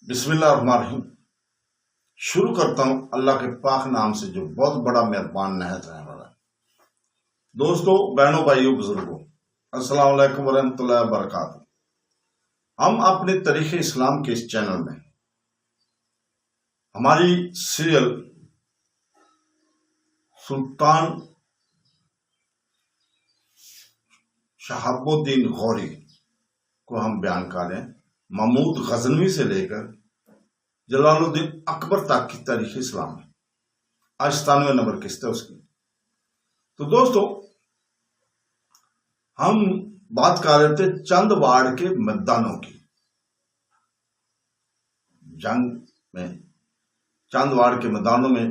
بسم اللہ الرحمن الرحیم۔ شروع کرتا ہوں اللہ کے پاک نام سے جو بہت بڑا مہربان نہایت رحم والا ہے۔ دوستو، بہنوں، بھائیوں، بزرگوں، السلام علیکم ورحمۃ اللہ وبرکاتہ۔ ہم اپنے تاریخ اسلام کے اس چینل میں ہماری سیریل سلطان شہاب الدین غوری کو ہم بیان کر رہے ہیں، محمود غزنوی سے لے کر جلال الدین اکبر تک کی تاریخ اسلام ہے۔ آج 97 نمبر قسط ہے اس کی۔ تو دوستو، ہم بات کر رہے تھے چند واڑ کے میدانوں کی۔ جنگ میں چند واڑ کے میدانوں میں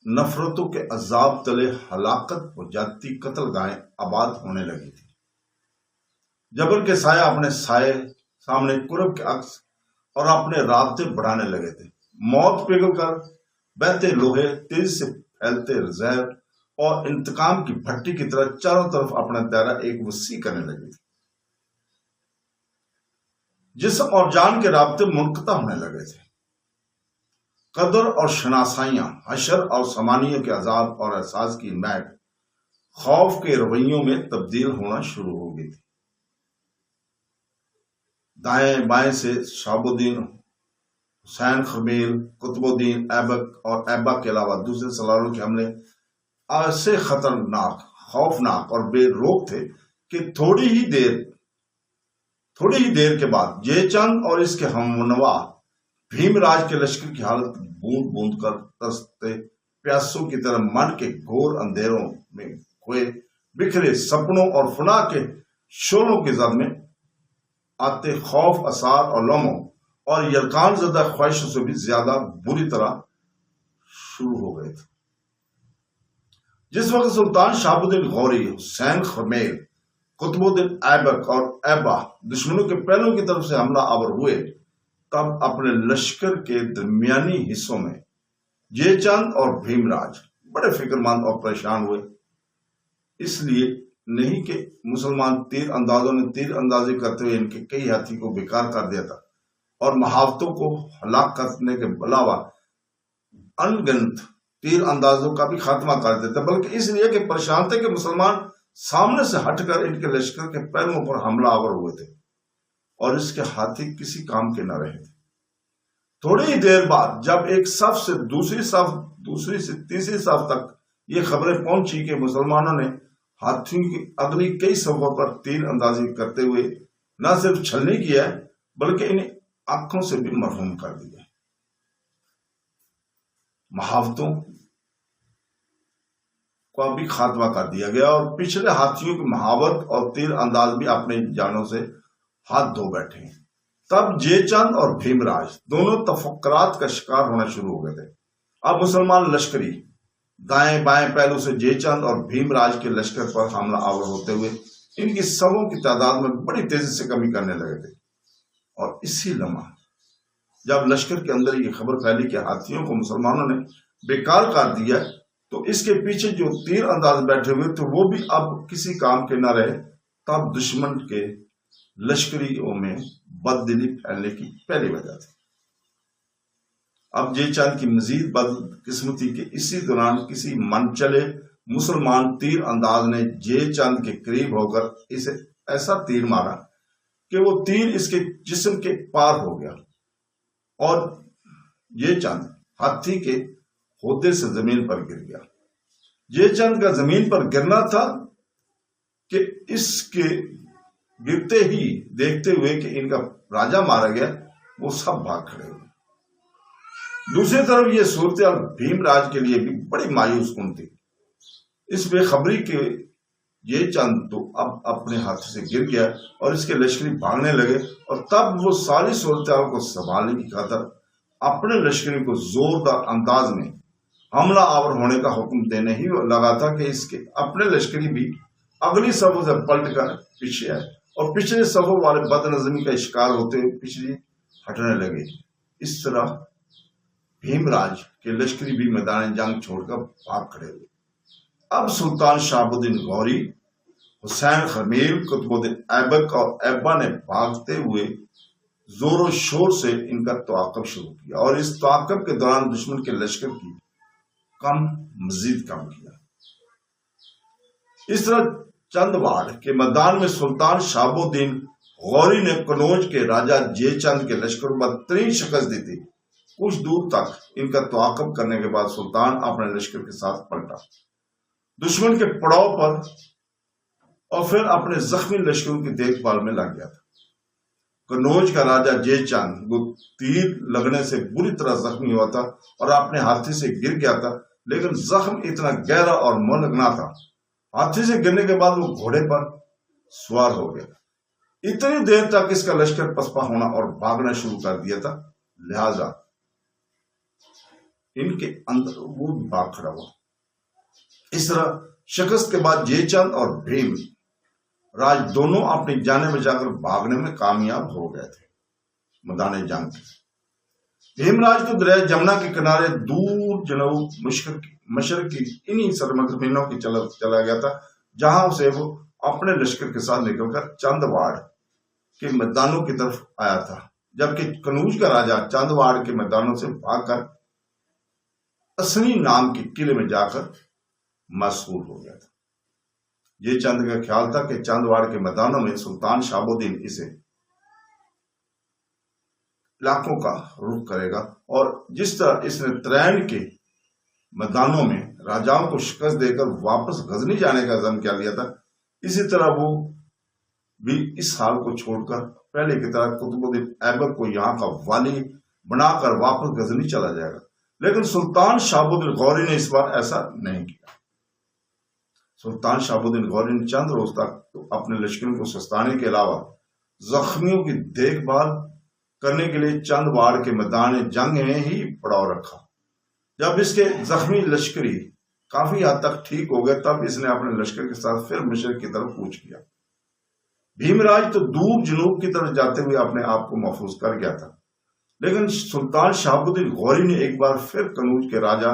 نفرتوں کے عذاب تلے ہلاکت ہو جاتی قتل گاہیں آباد ہونے لگی تھی۔ جبر کے سایہ اپنے سائے سامنے قرب کے عکس اور اپنے رابطے بڑھانے لگے تھے۔ موت پگھل کر بہتے لوہے تیز سے پھیلتے زہر اور انتقام کی بھٹی کی طرح چاروں طرف اپنا دائرہ ایک وسیع کرنے لگے تھے۔ جسم اور جان کے رابطے منقطع ہونے لگے تھے۔ قدر اور شناسائیاں، حشر اور سمانیوں کے عذاب اور احساس کی مہک خوف کے رویوں میں تبدیل ہونا شروع ہو گئی تھی۔ دائیں بائیں سے شہاب الدین، حسین خمیل، قطب الدین ایبک اور ایبا کے علاوہ دوسرے سالاروں کے حملے ایسے خطرناک، خوفناک اور بے روک تھے کہ تھوڑی ہی دیر کے بعد جے چند اور اس کے ہمنوا بھیم راج کے لشکر کی حالت بوند بوند کر ترستے پیاسوں کی طرح من کے گھور اندھیروں میں کھوئے بکھرے سپنوں اور فنا کے شعلوں کی زد میں آتے خوف، اثار اور لمحوں اور یلکان زدہ خواہشوں سے بھی زیادہ بری طرح شروع ہو گئے تھے۔ جس وقت سلطان شہاب الدین غوری، حسین خمیل، قطب الدین ایبک اور ایبا دشمنوں کے پہلوں کی طرف سے حملہ آور ہوئے، تب اپنے لشکر کے درمیانی حصوں میں جے چند اور بھیم راج بڑے فکر مند اور پریشان ہوئے۔ اس لیے نہیں کہ مسلمان تیر اندازوں نے تیر اندازی کرتے ہوئے ان کے کئی ہاتھی کو بیکار کر دیا تھا اور محاوتوں کو ہلاک کرنے کے علاوہ انگنت تیر اندازوں کا بھی خاتمہ کر دیتا، بلکہ اس لیے کہ پریشان تھے کہ مسلمان سامنے سے ہٹ کر ان کے لشکر کے پہلوؤں پر حملہ آور ہوئے تھے اور اس کے ہاتھی کسی کام کے نہ رہے تھے۔ تھوڑی ہی دیر بعد جب ایک صف سے دوسری صف، دوسری سے تیسری صف تک یہ خبریں پہنچی کہ مسلمانوں نے ہاتھیوں کی اگلی کئی صفوں پر تیر اندازی کرتے ہوئے نہ صرف چھلنی کیا ہے بلکہ انہیں آنکھوں سے بھی مرحوم کر دیا۔ محاوتوں کا بھی خاتمہ کر دیا گیا اور پچھلے ہاتھیوں کی محاوت اور تیر انداز بھی اپنے جانوں سے ہاتھ دھو بیٹھے ہیں۔ تب جے چند اور بھیم راج دونوں تفکرات کا شکار ہونا شروع ہو گئے تھے۔ اب مسلمان لشکری دائیں بائیں پہلو سے جے چند اور بھیم راج کے لشکر پر حملہ آور ہوتے ہوئے ان کی سبوں کی تعداد میں بڑی تیزی سے کمی کرنے لگے تھے۔ اور اسی لمحہ جب لشکر کے اندر یہ خبر پھیلی کہ ہاتھیوں کو مسلمانوں نے بیکار کر دیا، تو اس کے پیچھے جو تیر انداز بیٹھے ہوئے تھے وہ بھی اب کسی کام کے نہ رہے۔ تب دشمن کے لشکریوں میں بددلی پھیلنے کی پہلی وجہ تھی۔ اب جے چند کی مزید بدقسمتی کہ اسی دوران کسی منچلے مسلمان تیر انداز نے جے چند کے قریب ہو کر اسے ایسا تیر مارا کہ وہ تیر اس کے جسم کے پار ہو گیا اور جے چند ہاتھی کے ہودے سے زمین پر گر گیا۔ جے چند کا زمین پر گرنا تھا کہ اس کے گرتے ہی دیکھتے ہوئے کہ ان کا راجا مارا گیا، وہ سب بھاگ کھڑے ہوئے۔ دوسری طرف یہ صورتحال بھیم راج کے لیے بھی بڑی مایوس کن تھی۔ اس بے خبری کے یہ چند تو اب اپنے ہاتھ سے گر گیا اور اس کے لشکری بھاگنے لگے، اور تب وہ ساری صورتحال کو سنبھالنے کی خاطر اپنے لشکری کو زوردار انداز میں حملہ آور ہونے کا حکم دینے ہی لگا تھا کہ اس کے اپنے لشکری بھی اگلی صفوں سے پلٹ کر پیچھے آئے اور پچھلے صفوں والے بد نظمی کا شکار ہوتے ہوئے پیچھے ہٹنے لگے۔ اس طرح بھیم راج کے لشکری بھی میدان جنگ چھوڑ کر بھاگ کھڑے ہوئے۔ اب سلطان شہاب الدین غوری، حسین خمیل، قطب الدین ایبک اور ایبا نے بھاگتے ہوئے زور و شور سے ان کا تعاقب شروع کیا اور اس تعاقب کے دوران دشمن کے لشکر کی مزید کم کیا۔ اس طرح چندواڑ کے میدان میں سلطان شہاب الدین غوری نے کنوج کے راجہ جے چند کے لشکر کو بدترین شکست دی تھی۔ کچھ دور تک ان کا تعاقب کرنے کے بعد سلطان اپنے لشکر کے ساتھ پلٹا، دشمن کے پڑاؤ پر، اور پھر اپنے زخمی لشکروں کی دیکھ بھال میں لگ گیا تھا۔ کنوج کا راجہ جے چند وہ تیر لگنے سے بری طرح زخمی ہوا تھا اور اپنے ہاتھی سے گر گیا تھا، لیکن زخم اتنا گہرا اور مہلک نہ تھا۔ ہاتھی سے گرنے کے بعد وہ گھوڑے پر سوار ہو گیا۔ اتنی دیر تک اس کا لشکر پسپا ہونا اور بھاگنا شروع کر دیا تھا، لہذا ان کے اندر وہ بھی بھاگ کھڑا ہوا۔ اس طرح شکست کے بعد جے چند اور بھیم راج دونوں اپنی جانیں بچا کر بھاگنے میں کامیاب ہو گئے تھے۔ میدان جنگ بھیم راج تو دریائے جمنا کے کنارے دور جنوب مشرق کی انہی سرزمینوں کی چلا گیا تھا، جہاں سے وہ اپنے لشکر کے ساتھ نکل کر چندواڑ کے میدانوں کی طرف آیا تھا، جبکہ کنوج کا راجہ چندواڑ کے میدانوں سے بھاگ کر اسنی نام کے قلعے میں جا کر مسحور ہو گیا تھا۔ یہ چند کا خیال تھا کہ چندواڑ کے میدانوں میں سلطان شہاب الدین اسے علاقوں کا رخ کرے گا، اور جس طرح اس نے ترین کے میدانوں میں راجاؤں کو شکست دے کر واپس غزنی جانے کا عزم کیا لیا تھا، اسی طرح وہ بھی اس حال کو چھوڑ کر پہلے کی طرح قطب الدین ایبک کو یہاں کا والی بنا کر واپس غزنی چلا جائے گا۔ لیکن سلطان شہاب الدین غوری نے اس بار ایسا نہیں کیا۔ سلطان شہاب الدین غوری نے چند روز تک اپنے لشکروں کو سستانے کے علاوہ زخمیوں کی دیکھ بھال کرنے کے لیے چندواڑ کے میدان جنگ میں ہی پڑاؤ رکھا۔ جب اس کے زخمی لشکری کافی حد تک ٹھیک ہو گئے، تب اس نے اپنے لشکر کے ساتھ پھر مشرق کی طرف کوچ کیا۔ بھیم راج تو دور جنوب کی طرف جاتے ہوئے اپنے آپ کو محفوظ کر گیا تھا، لیکن سلطان شہاب الدین غوری نے ایک بار پھر کنوج کے راجہ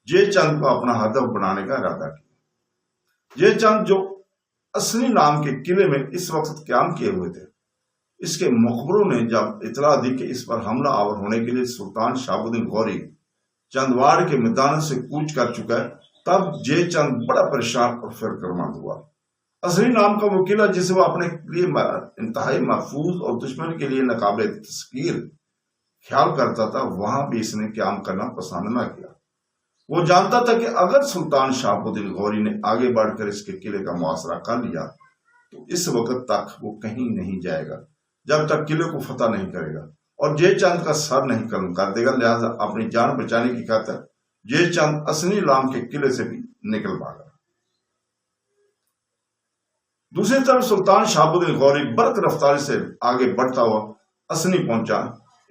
جے چند کو اپنا ہدف بنانے کا ارادہ کیا۔ جے چند جو اسنی نام کے قلعے میں اس وقت قیام کیے ہوئے تھے، اس کے مخبروں نے جب اطلاع دی کہ اس پر حملہ آور ہونے کے لیے سلطان شہاب الدین غوری چندواڑ کے میدان سے کوچ کر چکا ہے، تب جے چند بڑا پریشان اور فکرمند ہوا۔ اسنی نام کا وہ قلعہ جسے وہ اپنے لیے انتہائی محفوظ اور دشمن کے لیے ناقابل تسخیر خیال کرتا تھا، وہاں بھی اس نے قیام کرنا پسند نہ کیا۔ وہ جانتا تھا کہ اگر سلطان شہاب الدین غوری نے آگے بڑھ کر اس کے قلعے کا محاصرہ کر لیا تو اس وقت تک وہ کہیں نہیں جائے گا جب تک قلعے کو فتح نہیں کرے گا، اور جے چند کا سر نہیں قلم کر دے گا۔ لہذا اپنی جان بچانے کی خاطر جے چند اسنی نام کے قلعے سے بھی نکل بھاگا۔ دوسری طرف سلطان شہاب الدین غوری برق رفتاری سے آگے بڑھتا ہوا اسنی پہنچا۔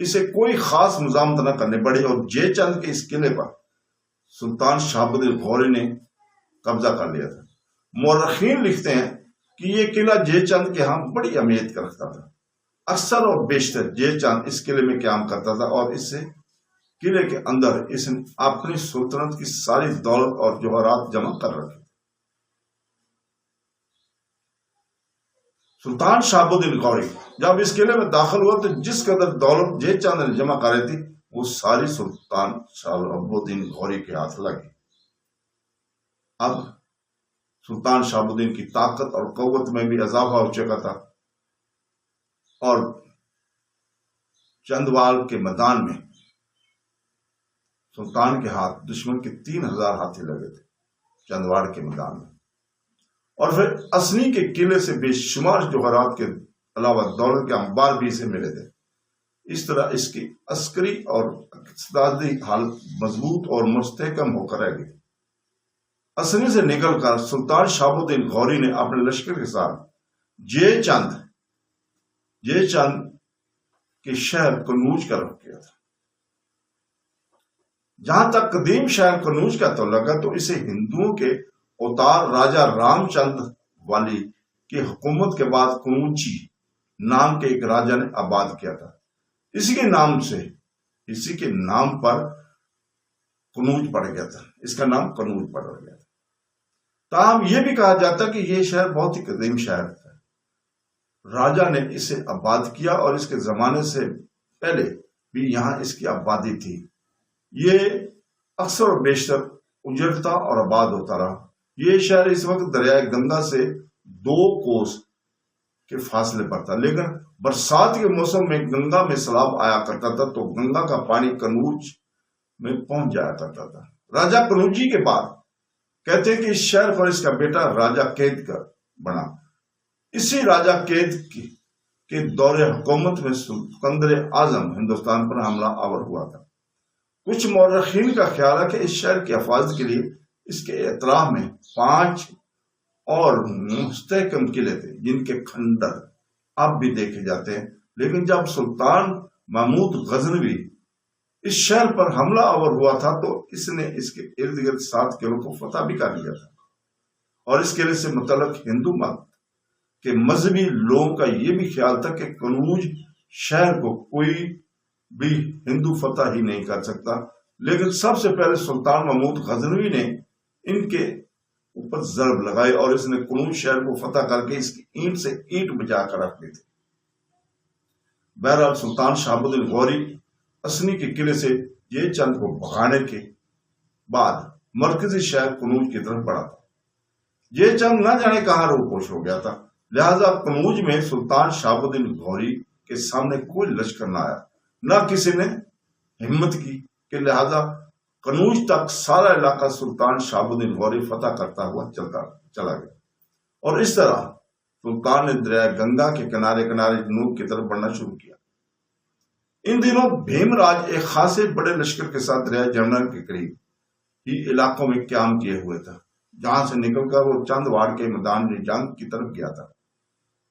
اسے کوئی خاص مزاحمت نہ کرنی پڑی اور جے چند کے اس قلعے پر سلطان شہاب الدین غوری نے قبضہ کر لیا تھا۔ مورخین لکھتے ہیں کہ یہ قلعہ جے چند کے ہاں بڑی اہمیت کا رکھتا تھا۔ اکثر اور بیشتر جے چند اس قلعے میں قیام کرتا تھا، اور اس سے قلعے کے اندر اس نے اپنی سلطنت کی ساری دولت اور جوہرات جمع کر رکھے۔ سلطان شہاب الدین غوری جب اس قلعے میں داخل ہوا تو جس قدر دولت جے چند نے جمع کری تھی وہ ساری سلطان شہاب الدین غوری کے ہاتھ لگی۔ اب سلطان شہاب الدین کی طاقت اور قوت میں بھی اضافہ ہو چکا تھا، اور چندواڑ کے میدان میں سلطان کے ہاتھ دشمن کے 3000 ہاتھی لگے تھے چندواڑ کے میدان میں، اور پھر اسنی کے قلعے سے بے شمار جوہرات کے علاوہ دولت کے انبار بھی اسے ملے تھے۔ اس طرح اس کی عسکری اور اقتصادی حالت مضبوط اور مستحکم ہو کر رہ گئی۔ اسنی سے نکل کر سلطان شہاب الدین غوری نے اپنے لشکر کے ساتھ جے چند کے شہر کنوج کا رخ کیا تھا۔ جہاں تک قدیم شہر کنوج کا تعلق ہے تو اسے ہندوؤں کے اوتار راجہ رام چند والی کی حکومت کے بعد کنوچی نام کے ایک راجہ نے آباد کیا تھا۔ اسی کے نام پر کنوج پڑ گیا تھا، اس کا نام کنوج پڑ گیا تھا۔ تاہم یہ بھی کہا جاتا کہ یہ شہر بہت ہی قدیم شہر تھا۔ راجا نے اسے آباد کیا اور اس کے زمانے سے پہلے بھی یہاں اس کی آبادی تھی۔ یہ اکثر و بیشتر اجڑتا اور آباد ہوتا رہا۔ یہ شہر اس وقت دریائے گنگا سے 2 کوس کے فاصلے پر تھا، لیکن برسات کے موسم میں گنگا میں سیلاب آیا کرتا تھا تو گنگا کا پانی کنوج میں پہنچ جایا کرتا تھا۔ راجا کنوجی کے بعد کہتے ہیں کہ اس شہر پر اس کا بیٹا راجا کید کا بنا۔ اسی راجا کید کے دور حکومت میں سکندر اعظم ہندوستان پر حملہ آور ہوا تھا۔ کچھ مورخین کا خیال ہے کہ اس شہر کی حفاظت کے لیے اس کے اطراف میں 5 اور مستحکم قلعے تھے جن کے کھنڈر اب بھی دیکھے جاتے ہیں، لیکن جب سلطان محمود غزنوی اس شہر پر حملہ آور ہوا تھا تو اس نے اس کے ارد گرد 7 قلعوں کو فتح بھی کر لیا تھا، اور اس قلعے سے متعلق ہندو مت کہ مذہبی لوگوں کا یہ بھی خیال تھا کہ کنوج شہر کو کوئی بھی ہندو فتح ہی نہیں کر سکتا، لیکن سب سے پہلے سلطان محمود غزنوی نے ان کے اوپر ضرب لگائی اور اس نے کنوج شہر کو فتح کر کے اس کی اینٹ سے اینٹ بجا کر رکھ دی تھی۔ بہرحال سلطان شہاب الدین غوری اسنی کے قلعے سے یہ چند کو بھگانے کے بعد مرکزی شہر کنوج کی طرف بڑھا تھا۔ یہ چند نہ جانے کہاں روپوش ہو گیا تھا، لہذا کنوج میں سلطان شہاب الدین غوری کے سامنے کوئی لشکر نہ آیا، نہ کسی نے ہمت کی کہ لہذا کنوج تک سارا علاقہ سلطان شہاب الدین غوری فتح کرتا ہوا چلا گیا، اور اس طرح سلطان نے دریائے گنگا کے کنارے کنارے جنوب کی طرف بڑھنا شروع کیا۔ ان دنوں بھیم راج ایک خاصے بڑے لشکر کے ساتھ دریائے جمنا کے قریب ہی علاقوں میں قیام کیے ہوئے تھا، جہاں سے نکل کر وہ چند واڑ کے میدان میں جنگ کی طرف گیا تھا۔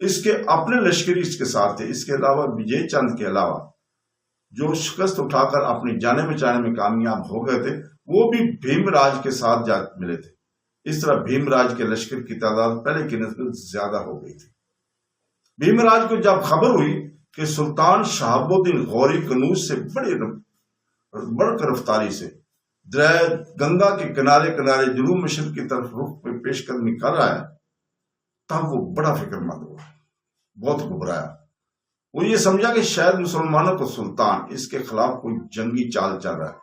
اس کے اپنے لشکری اس کے ساتھ تھے۔ اس کے علاوہ وجے چند کے علاوہ جو شکست اٹھا کر اپنی جانے بچانے میں کامیاب ہو گئے تھے وہ بھی بھیم راج کے ساتھ جا ملے تھے۔ اس طرح بھیم راج کے لشکر کی تعداد پہلے کی نسبت زیادہ ہو گئی تھی۔ بھیم راج کو جب خبر ہوئی کہ سلطان شہاب الدین غوری کنوج سے بڑھ کر رفتاری سے دریائے گنگا کے کنارے کنارے جنوب مشرق کی طرف رخ پہ پیش قدمی کر رہا ہے، تب وہ بڑا فکر مند ہوا، بہت گھبرایا۔ وہ یہ سمجھا کہ شاید مسلمانوں کو سلطان اس کے خلاف کوئی جنگی چال چل رہا ہے۔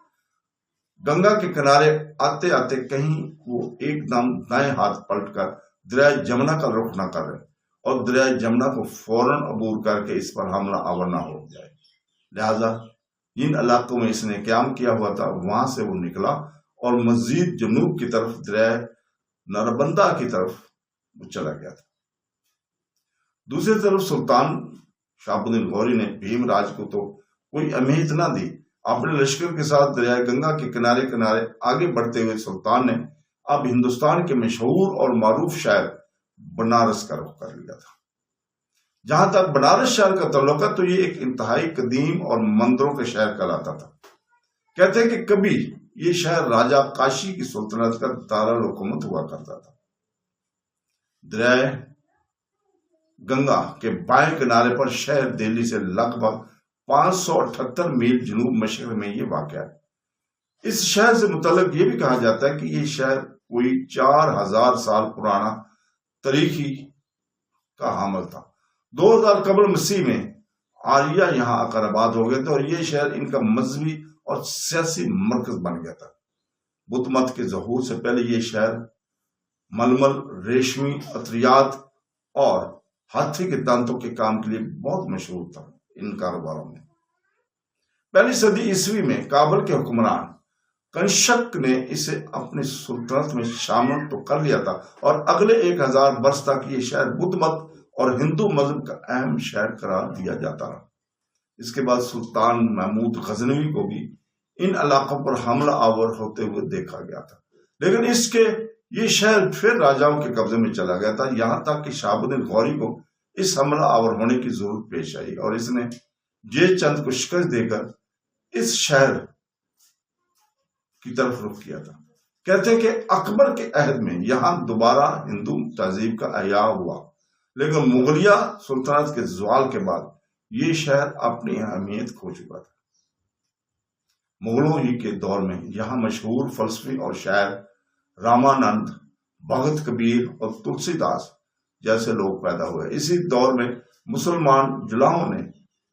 گنگا کے کنارے آتے آتے کہیں وہ ایک دم دائیں ہاتھ پلٹ کر دریائے جمنا کا رخ نہ کر رہے اور دریائے جمنا کو فوراً عبور کر کے اس پر حملہ آور نہ ہو جائے۔ لہذا جن علاقوں میں اس نے قیام کیا ہوا تھا وہاں سے وہ نکلا اور مزید جنوب کی طرف دریائے نربندا کی طرف وہ چلا گیا تھا۔ دوسری طرف سلطان شہاب الدین غوری نے بھیم راج کو تو کوئی اہمیت نہ دی۔ اپنے لشکر کے ساتھ دریائے گنگا کے کنارے کنارے آگے بڑھتے ہوئے سلطان نے اب ہندوستان کے مشہور اور معروف شہر بنارس کا رخ کر لیا تھا۔ جہاں تک بنارس شہر کا تعلق ہے تو یہ ایک انتہائی قدیم اور مندروں کے شہر کہلاتا تھا۔ کہتے ہیں کہ کبھی یہ شہر راجہ کاشی کی سلطنت کا دارالحکومت ہوا کرتا تھا۔ دریائے گنگا کے بائیں کنارے پر شہر دہلی سے لگ بھگ 578 میل جنوب مشرق میں یہ واقع ہے۔ اس شہر سے متعلق یہ بھی کہا جاتا ہے کہ یہ شہر کوئی 4000 سال پرانا تاریخی کا حامل تھا۔ 2000 قبل مسیح میں آریہ یہاں آ کر آباد ہو گئے تھے اور یہ شہر ان کا مذہبی اور سیاسی مرکز بن گیا تھا۔ بدھ مت کے ظہور سے پہلے یہ شہر ململ، ریشمی عطریات اور ہاتھی کے دانتوں کے کام کے لیے بہت مشہور تھا۔ ان کاروباروں میں پہلی صدی عیسوی میں کابل کے حکمران کنشک نے اسے اپنی سلطنت میں شامل تو کر لیا تھا اور اگلے 1000 برس تک یہ شہر بدھ مت اور ہندو مذہب کا اہم شہر قرار دیا جاتا رہا۔ اس کے بعد سلطان محمود غزنوی کو بھی ان علاقوں پر حملہ آور ہوتے ہوئے دیکھا گیا تھا، لیکن اس کے یہ شہر پھر راجاؤں کے قبضے میں چلا گیا تھا، یہاں تک کہ شہاب الدین غوری کو اس حملہ آور ہونے کی ضرورت پیش آئی اور اس نے جے چند کو شکست دے کر اس شہر کی طرف رخ کیا تھا۔ کہتے ہیں کہ اکبر کے عہد میں یہاں دوبارہ ہندو تہذیب کا احیاء ہوا، لیکن مغلیہ سلطنت کے زوال کے بعد یہ شہر اپنی اہمیت کھو چکا تھا۔ مغلوں ہی کے دور میں یہاں مشہور فلسفی اور شاعر رامانند، بھگت کبیر اور تلسی داس جیسے لوگ پیدا ہوئے۔ اسی دور میں مسلمان جلاؤں نے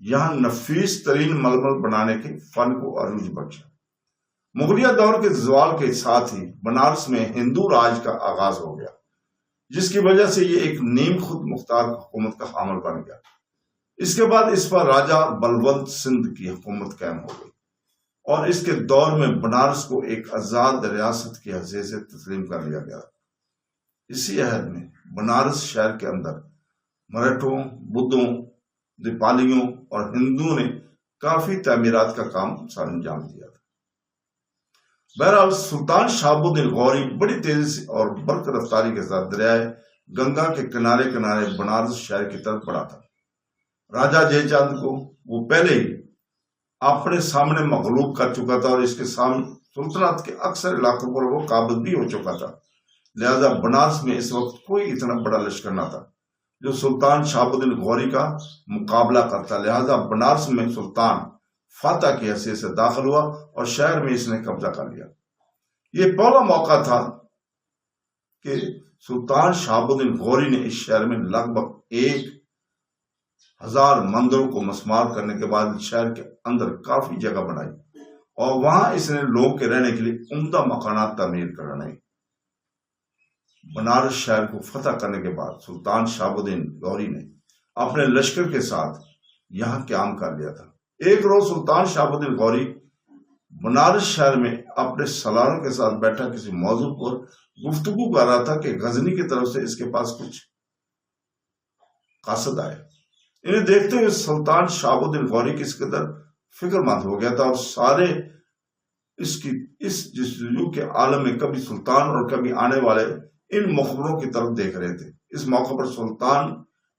یہاں نفیس ترین ململ بنانے کے فن کو عروج بخشا۔ مغلیہ دور کے زوال کے ساتھ ہی بنارس میں ہندو راج کا آغاز ہو گیا، جس کی وجہ سے یہ ایک نیم خود مختار حکومت کا حامل بن گیا۔ اس کے بعد اس پر راجہ بلونت سندھ کی حکومت قائم ہو گئی اور اس کے دور میں بنارس کو ایک آزاد ریاست کی حیثیت سے تسلیم کر لیا گیا۔ اسی عہد میں بنارس شہر کے اندر مراٹھوں، بدھوں، دیپالیوں اور ہندوؤں نے کافی تعمیرات کا کام سر انجام دیا تھا۔ بہرحال سلطان شہاب الدین غوری بڑی تیزی سے اور برق رفتاری کے ساتھ دریائے گنگا کے کنارے کنارے بنارس شہر کی طرف بڑھا تھا۔ راجہ جے چند کو وہ پہلے ہی اپنے سامنے مغلوب کر چکا تھا اور اس کے سامنے سلطنت کے اکثر علاقوں پر وہ قابض بھی ہو چکا تھا، لہذا بنارس میں اس وقت کوئی اتنا بڑا لشکر نہ تھا جو سلطان شہاب الدین غوری کا مقابلہ کرتا، لہذا بنارس میں سلطان فاتح کی حیثیت سے داخل ہوا اور شہر میں اس نے قبضہ کر لیا۔ یہ پہلا موقع تھا کہ سلطان شہاب الدین غوری نے اس شہر میں لگ بھگ 1000 مندروں کو مسمار کرنے کے بعد شہر کے اندر کافی جگہ بنائی اور وہاں اس نے لوگوں کے رہنے کے لیے عمدہ مکانات تعمیر کرائے۔ بنارس شہر کو فتح کرنے کے بعد سلطان شہاب الدین غوری نے اپنے لشکر کے ساتھ یہاں قیام کر لیا تھا۔ ایک روز سلطان شہاب الدین غوری بنارس شہر میں اپنے سالاروں کے ساتھ بیٹھا کسی موضوع پر گفتگو کر رہا تھا کہ غزنی کی طرف سے اس کے پاس کچھ قاصد آئے۔ انہیں دیکھتے ہوئے سلطان شہاب الدین غوری کس قدر فکر مند ہو گیا تھا اور سارے اس جستجو کے عالم میں کبھی سلطان اور کبھی آنے والے ان مخبروں کی طرف دیکھ رہے تھے۔ اس موقع پر سلطان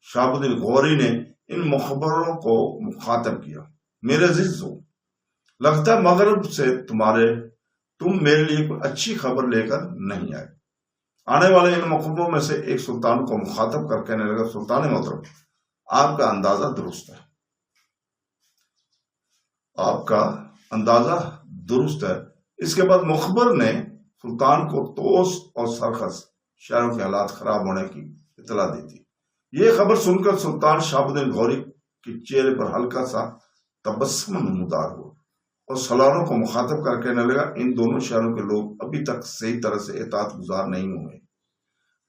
شہاب الدین غوری نے ان مخبروں کو مخاطب کیا، میرے عزیزو، لگتا ہے مغرب سے تم میرے لیے کوئی اچھی خبر لے کر نہیں آئے۔ آنے والے ان مخبروں میں سے ایک سلطان کو مخاطب کر کہنے لگا، سلطان محترم، آپ کا اندازہ درست ہے، آپ کا اندازہ درست ہے۔ اس کے بعد مخبر نے سلطان کو توس اور سرخس شہروں کے حالات خراب ہونے کی اطلاع دی تھی۔ یہ خبر سن کر سلطان شہاب الدین غوری کے چہرے پر ہلکا سا تبسم نمودار ہوا اور سالاروں کو مخاطب کر کہنے لگا، ان دونوں شہروں کے لوگ ابھی تک صحیح طرح سے اطاعت گزار نہیں ہوئے۔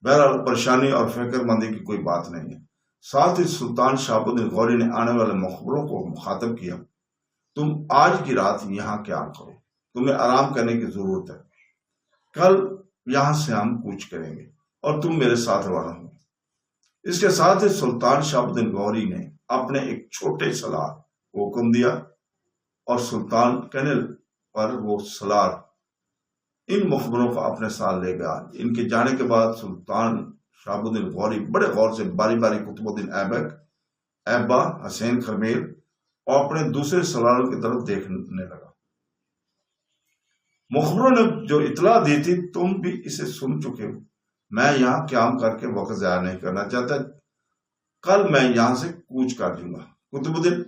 بہرحال پریشانی اور فکر مندی کی کوئی بات نہیں ہے۔ ساتھ ہی سلطان شہاب الدین غوری نے آنے والے مخبروں کو مخاطب کیا، تم آج کی رات یہاں قیام کرو، تمہیں آرام کرنے کی ضرورت ہے، کل یہاں سے ہم کوچ کریں گے اور تم میرے ساتھ روانہ ہو۔ اس کے ساتھ ہی سلطان شہاب الدین غوری نے اپنے ایک چھوٹے سالار کو حکم دیا اور سلطان کہنے پر وہ سالار ان مخبروں کو اپنے ساتھ لے گیا۔ ان کے جانے کے بعد سلطان شہاب الدین غوری بڑے غور سے باری باری قطب الدین ایبک، ایبا، حسین خرمیل اور اپنے دوسرے سالاروں کی طرف دیکھنے لگا۔ مخبروں نے جو اطلاع دی تھی تم بھی اسے سن چکے ہو، میں یہاں قیام کر کے وقت ضائع نہیں کرنا چاہتا، کل میں یہاں سے کوچ کر دوں گا۔ قطب الدین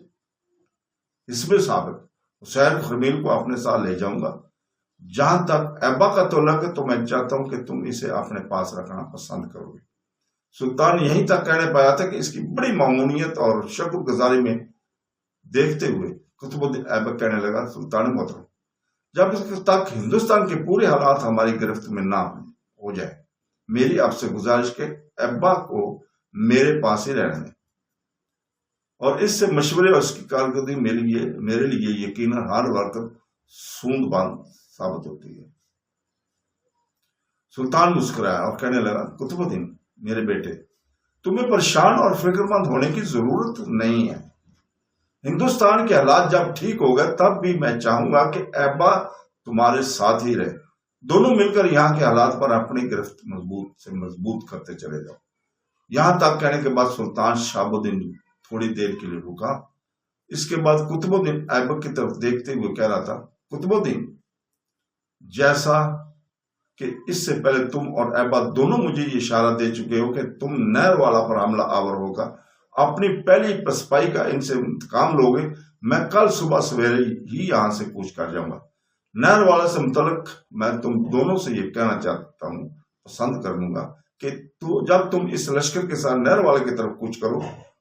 حسب سابق حسین خرمیل کو اپنے ساتھ لے جاؤں گا۔ جہاں تک ایبا کا تعلق ہے تو میں چاہتا ہوں کہ تم اسے اپنے پاس رکھنا پسند کرو گے۔ سلطان یہیں تک کہنے پایا تھا کہ اس کی بڑی معمونیت اور شکر گزاری میں دیکھتے ہوئے قطب الدین ایبک کہنے لگا، سلطان محترم، جب تک ہندوستان کے پورے حالات ہماری گرفت میں نہ ہو جائے، میری آپ سے گزارش کہ ایبا کو میرے پاس ہی رہنے دیں اور اس سے مشورے اور اس کی کارکردگی میرے لیے یقیناً ہر وقت سوند باندھ ثابت ہوتی ہے۔ سلطان مسکرایا اور کہنے لگا، قطب الدین میرے بیٹے، تمہیں پریشان اور فکر مند ہونے کی ضرورت نہیں ہے۔ ہندوستان کے حالات جب ٹھیک ہو گئے تب بھی میں چاہوں گا کہ ایبا تمہارے ساتھ ہی رہے، دونوں مل کر یہاں کے حالات پر اپنی گرفت مضبوط کرتے چلے جاؤ۔ یہاں تک کہنے کے بعد سلطان شہاب الدین تھوڑی دیر کے لیے رکا۔ اس کے بعد قطب الدین ایبک کی طرف دیکھتے ہوئے کہہ رہا تھا، قطب الدین، جیسا کہ اس سے پہلے تم اور ایبا دونوں مجھے یہ اشارہ دے چکے ہو کہ تم نہر والا پر حملہ آور ہوگا، اپنی پہلی پسپائی کا ان سے انتقام لوگے، میں کل صبح سویرے ہی یہاں سے کوچ کر جاؤں گا۔ نہر والا سے متعلق میں تم دونوں سے یہ کہنا چاہتا ہوں، پسند کروں گا کہ جب تم اس لشکر کے ساتھ نہر والے کی طرف کوچ کرو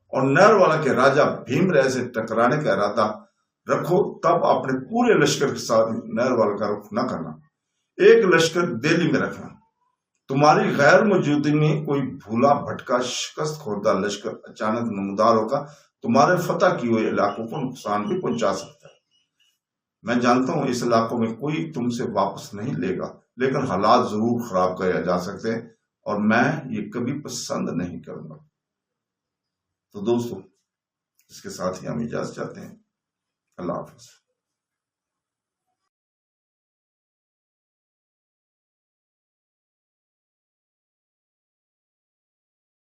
اور نہروالا کے راجا بھیم رائے سے ٹکرانے کا ارادہ رکھو، تب اپنے پورے لشکر کے ساتھ نہروالا کا رخ نہ کرنا، ایک لشکر دہلی میں رکھنا۔ تمہاری غیر موجودگی میں کوئی بھولا بھٹکا شکست خوردہ لشکر اچانک نمودار ہوگا، تمہارے فتح کیے ہوئے علاقوں کو نقصان بھی پہنچا سکتا ہے۔ میں جانتا ہوں اس علاقوں میں کوئی تم سے واپس نہیں لے گا، لیکن حالات ضرور خراب کیا جا سکتے ہیں اور میں یہ کبھی پسند نہیں کروں گا۔ تو دوستو، اس کے ساتھ ہی ہم اجازت چاہتے ہیں۔ اللہ حافظ۔